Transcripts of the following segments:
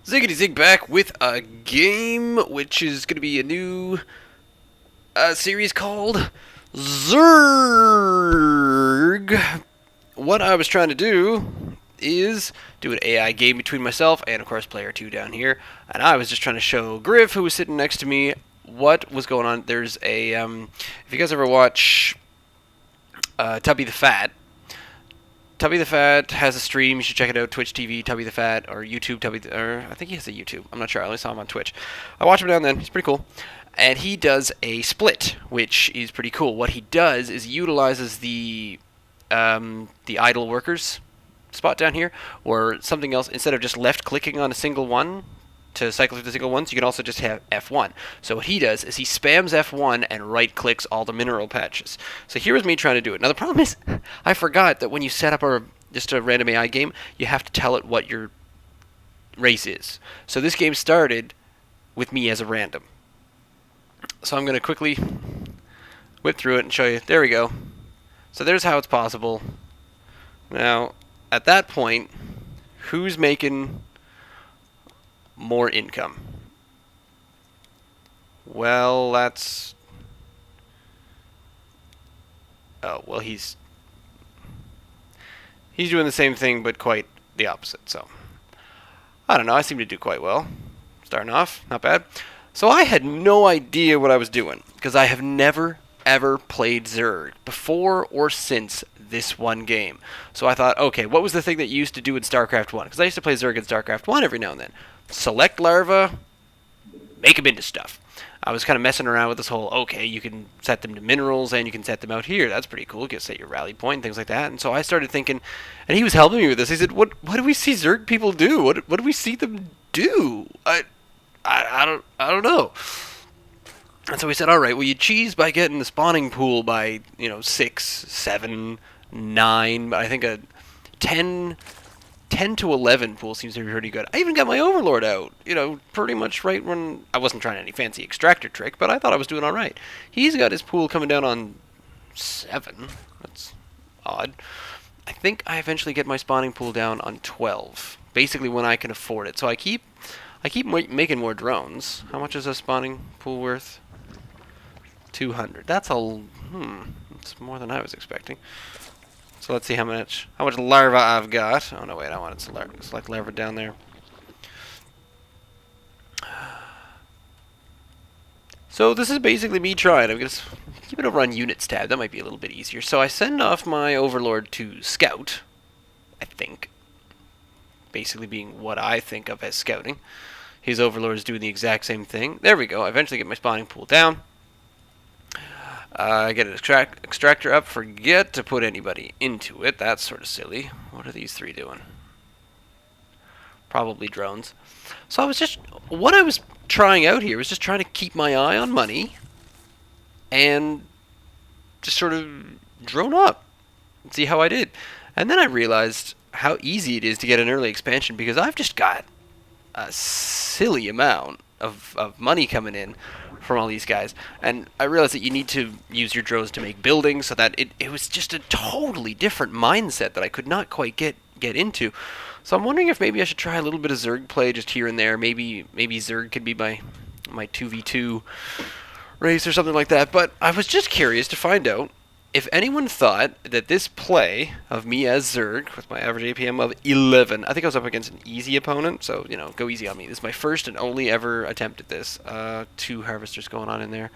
Ziggity Zig back with a game, which is going to be a new series called ZEEERG. What I was trying to do is do an AI game between myself and, of course, player 2 down here. And I was just trying to show Griff, who was sitting next to me, what was going on. There's a, if you guys ever watch Tubby the Fat, Tubby the Fat has a stream. You should check it out. Twitch TV, Tubby the Fat, or YouTube, or I think he has a YouTube. I'm not sure. I only saw him on Twitch. I watch him down then. He's pretty cool. And he does a split, which is pretty cool. What he does is he utilizes the idle workers spot down here, or something else. Instead of just left-clicking on a single one to cycle through the single ones, you can also just have F1. So what he does is he spams F1 and right-clicks all the mineral patches. So here was me trying to do it. Now the problem is, I forgot that when you set up just a random AI game, you have to tell it what your race is. So this game started with me as a random. So I'm going to quickly whip through it and show you. There we go. So there's how it's possible. Now, at that point, who's making more income? Well, that's... Oh, well, he's doing the same thing, but quite the opposite, so... I don't know, I seem to do quite well. Starting off, not bad. So I had no idea what I was doing, because I have never, ever played Zerg before or since this one game. So I thought, okay, what was the thing that you used to do in StarCraft 1? Because I used to play Zerg in StarCraft 1 every now and then. Select larvae, make them into stuff. I was kind of messing around with this whole, okay, you can set them to minerals and you can set them out here. That's pretty cool. You can set your rally point and things like that. And so I started thinking, and he was helping me with this. He said, what do we see Zerg people do? What do we see them do? I don't know. And so we said, all right, well, you cheese by getting the spawning pool by, 6, 7, 9. But I think a 10 to 11 pool seems to be pretty good. I even got my Overlord out, pretty much right when... I wasn't trying any fancy extractor trick, but I thought I was doing all right. He's got his pool coming down on 7. That's odd. I think I eventually get my spawning pool down on 12. Basically when I can afford it. So I keep making more drones. How much is a spawning pool worth? 200. That's it's more than I was expecting. So let's see how much larva I've got. Oh no, wait, I wanted to select larva down there. So this is basically me trying. I'm gonna keep it over on units tab. That might be a little bit easier. So I send off my Overlord to scout, I think. Basically being what I think of as scouting. His Overlord is doing the exact same thing. There we go. I eventually get my spawning pool down. I get an extractor up. Forget to put anybody into it. That's sort of silly. What are these 3 doing? Probably drones. So what I was trying out here was just trying to keep my eye on money and just sort of drone up and see how I did. And then I realized how easy it is to get an early expansion because I've just got a silly amount of money coming in from all these guys. And I realized that you need to use your drones to make buildings, so that it was just a totally different mindset that I could not quite get into. So I'm wondering if maybe I should try a little bit of Zerg play just here and there. Maybe Zerg could be my 2v2 race or something like that. But I was just curious to find out if anyone thought that this play of me as Zerg, with my average APM of 11, I think I was up against an easy opponent, so, go easy on me. This is my first and only ever attempt at this. 2 harvesters going on in there.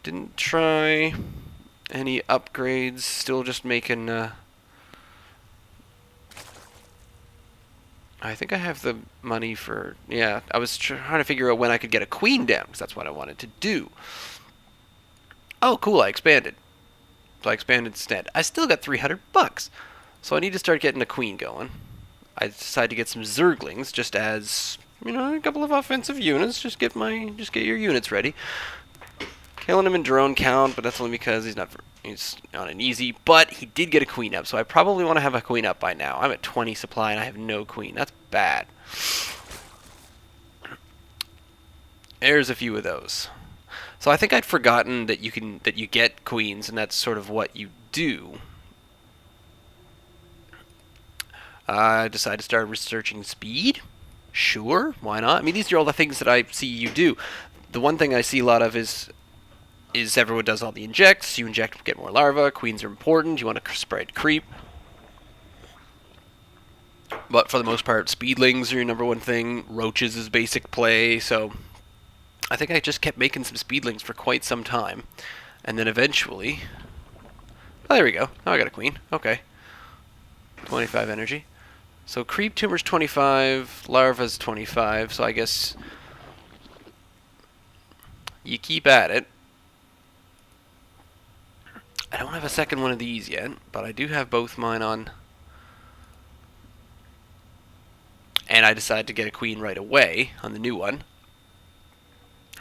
Didn't try any upgrades, still just making... I think I have the money for... Yeah, I was trying to figure out when I could get a queen down, because that's what I wanted to do. Oh, cool, I expanded. So I expanded instead. I still got $300, so I need to start getting a queen going. I decided to get some Zerglings, just as a couple of offensive units. Just get your units ready. Killing him in drone count, but that's only because he's on an easy. But he did get a queen up, so I probably want to have a queen up by now. I'm at 20 supply and I have no queen. That's bad. There's a few of those. So I think I'd forgotten that you get queens, and that's sort of what you do. I decided to start researching speed. Sure, why not? I mean, these are all the things that I see you do. The one thing I see a lot of is everyone does all the injects. You inject to get more larvae. Queens are important. You want to spread creep. But for the most part, speedlings are your number one thing. Roaches is basic play. So I think I just kept making some speedlings for quite some time. And then eventually... Oh, there we go. Now I got a queen. Okay. 25 energy. So creep tumor's 25, larva's 25, so I guess you keep at it. I don't have a second one of these yet, but I do have both mine on. And I decided to get a queen right away on the new one.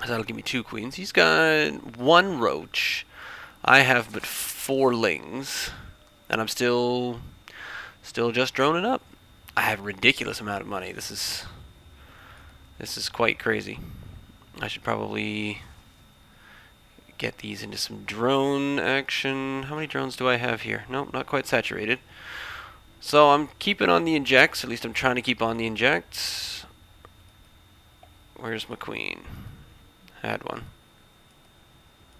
So that'll give me 2 queens. He's got 1 roach. I have but 4 lings. And I'm still just droning up. I have a ridiculous amount of money. This is quite crazy. I should probably get these into some drone action. How many drones do I have here? Nope, not quite saturated. So I'm keeping on the injects. At least I'm trying to keep on the injects. Where's my queen? I had one.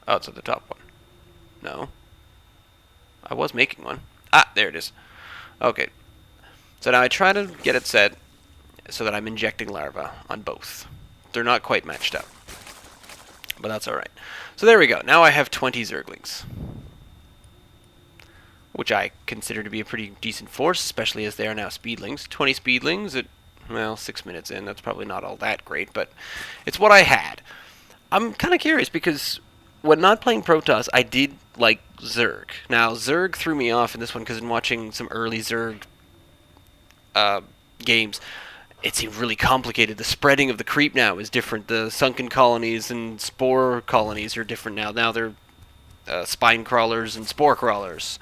Oh, it's at the top one. No. I was making one. Ah, there it is. Okay. So now I try to get it set so that I'm injecting larvae on both. They're not quite matched up. But that's alright. So there we go. Now I have 20 Zerglings. Which I consider to be a pretty decent force, especially as they are now speedlings. 20 speedlings at, well, 6 minutes in. That's probably not all that great, but it's what I had. I'm kind of curious because when not playing Protoss, I did like Zerg. Now, Zerg threw me off in this one because in watching some early Zerg games, it seemed really complicated. The spreading of the creep now is different. The sunken colonies and spore colonies are different now. Now they're spine crawlers and spore crawlers.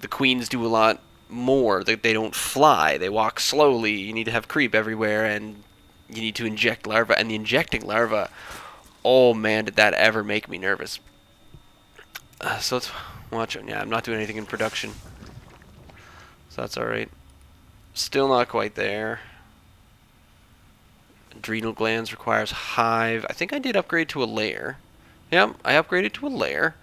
The queens do a lot more. They don't fly. They walk slowly. You need to have creep everywhere, and you need to inject larvae. And the injecting larvae, oh man, did that ever make me nervous. So let's watch it. Yeah, I'm not doing anything in production, so that's alright. Still not quite there. Adrenal glands requires hive. I think I did upgrade to a layer. Yep, I upgraded to a layer.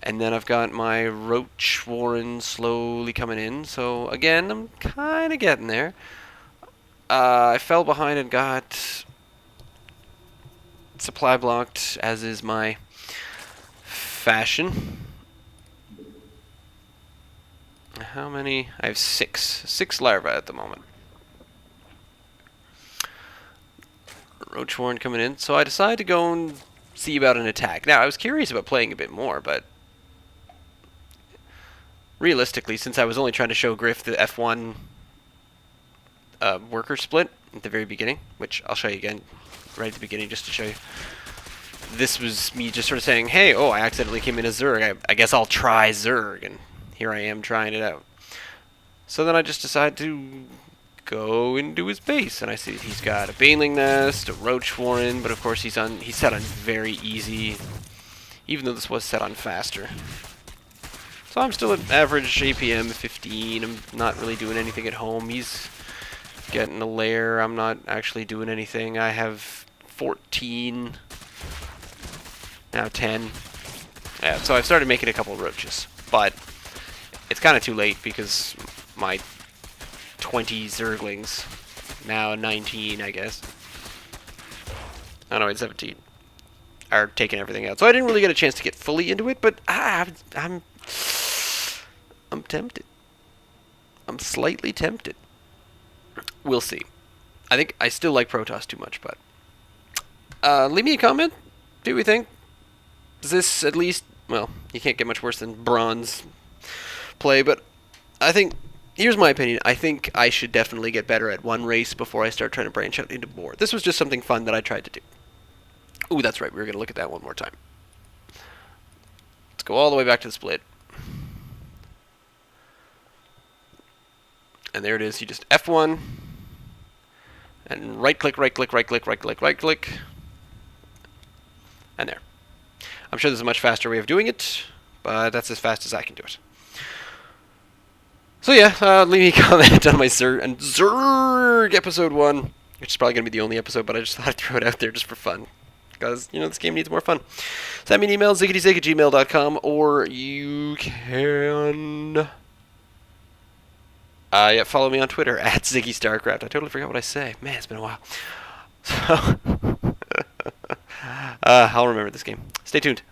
And then I've got my roach warren slowly coming in. So again, I'm kind of getting there. I fell behind and got supply blocked, as is my fashion. How many? I have 6. 6 larvae at the moment. Roach warren coming in. So I decided to go and see about an attack. Now, I was curious about playing a bit more, but realistically, since I was only trying to show Griff the F1 worker split at the very beginning, which I'll show you again right at the beginning just to show you. This was me just sort of saying, hey, oh, I accidentally came in as Zerg. I guess I'll try Zerg, and here I am trying it out. So then I just decided to go into his base, and I see he's got a Baneling Nest, a Roach Warren, but of course he's set on very easy, even though this was set on faster. So I'm still at average APM 15. I'm not really doing anything at home. He's getting a lair. I'm not actually doing anything. I have 14, now 10. Yeah, so I've started making a couple of roaches, but it's kind of too late because my 20 Zerglings, now 19, I guess. Oh no, wait, 17, are taking everything out. So I didn't really get a chance to get fully into it, but I'm tempted. I'm slightly tempted. We'll see. I think I still like Protoss too much, but leave me a comment. Do what you think. Is this at least, well, you can't get much worse than bronze play, but I think, here's my opinion. I think I should definitely get better at one race before I start trying to branch out into more. This was just something fun that I tried to do. Ooh, that's right. We were going to look at that one more time. Let's go all the way back to the split. And there it is. You just F1 and right click, right click, right click, right click, right click. And there. I'm sure there's a much faster way of doing it, but that's as fast as I can do it. So yeah, leave me a comment on my Zerg episode 1. which is probably going to be the only episode, but I just thought I'd throw it out there just for fun. Because, this game needs more fun. Send me an email, ziggityzig@gmail.com, or you can... follow me on Twitter, @ZiggyStarcraft. I totally forgot what I say. Man, it's been a while. So, I'll remember this game. Stay tuned.